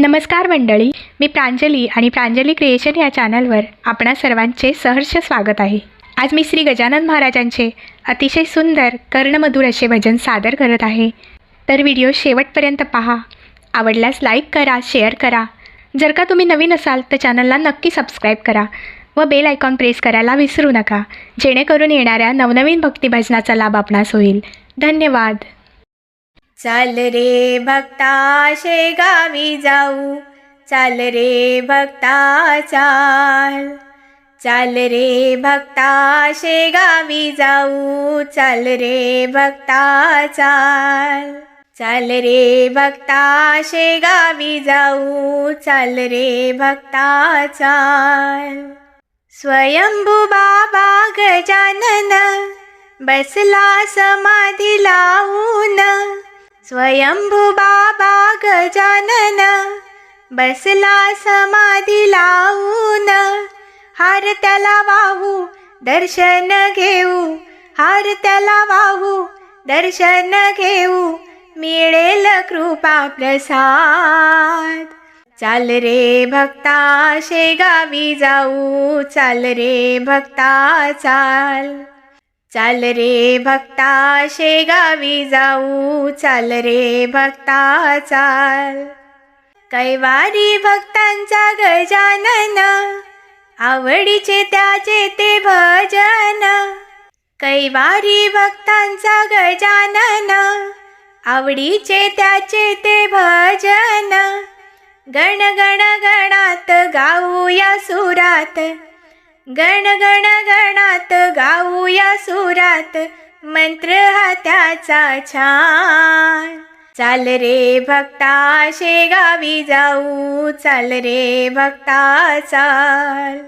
नमस्कार मंडळी, मी प्रांजली आणि प्रांजली क्रिएशन या चॅनलवर आपणा सर्वांचे सहर्ष स्वागत आहे। आज मी श्री गजानन महाराजांचे अतिशय सुंदर कर्णमधुर असे भजन सादर करत आहे। तर व्हिडिओ शेवटपर्यंत पहा। आवडल्यास लाईक करा, शेअर करा। जर का तुम्ही नवीन असाल तर चॅनलला नक्की सबस्क्राईब करा व बेल आयकॉन प्रेस करायला विसरू नका, जेणेकरून येणाऱ्या नवनवीन भक्तिभजनाचा लाभ आपणास होईल। धन्यवाद। चाल रे भक्ता शेगावी जाऊ, चाल रे भक्ता चाल, चाल रे भक्ता शेगावी जाऊ, चाल रे भक्ता चाल, चाल रे भक्ता शेगावी जाऊ, चाल रे भक्ता चाल। स्वयंभू बाबा गजानन बसला समाधी लावून, स्वयंभू बाबा गजानन बसला समाधी लावून, हार त्याला वाहू दर्शन घेऊ, हार त्याला वाहू दर्शन घेऊ, मिळेल कृपा प्रसाद। चाल रे भक्ता शेगावी जाऊ, चाल रे भक्ता चाल, चाल रे भक्ता शेगावी जाऊ, चाल रे भक्ता चाल। कैवारी भक्तांचा गजानन, आवडीचे त्याचे ते भजन, कैवारी भक्तांचा गजानन, आवडीचे त्याचे ते भजन। गण गण गणात गाऊया सुरात, गण गण गणात गाऊया सुरात, मंत्र हा त्याचा छान। चाल रे भक्ता शेगावी जाऊ, चाल रे भक्ता चाल,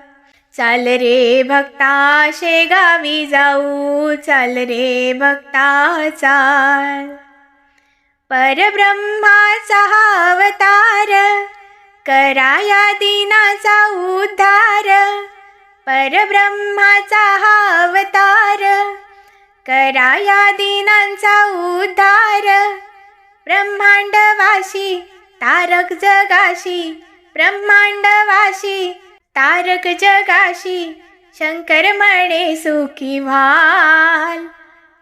चाल रे भक्ता शेगावी जाऊ, चाल रे भक्ता चाल। परब्रह्माचा हा अवतार, कराया दीनाचा उद्धार, परब्रह्माचा हा अवतार, कराया दीनांचा उद्धार। ब्रह्मांडवासी तारक जगाशी, ब्रह्मांडवासी तारक जगाशी, शंकर म्हणे सुखी व्हाल।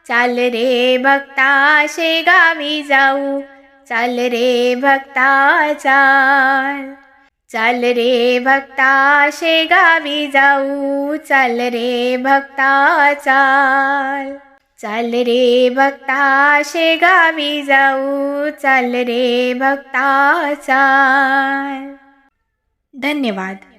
चाल रे भक्ता शेगावी जाऊ, चाल रे भक्ता चाल, चाल रे भक्ता शेगावी जाऊ, चाल रे भक्ता चाल, चाल रे भक्ता शेगावी जाऊ, चाल रे भक्ता चाल। धन्यवाद।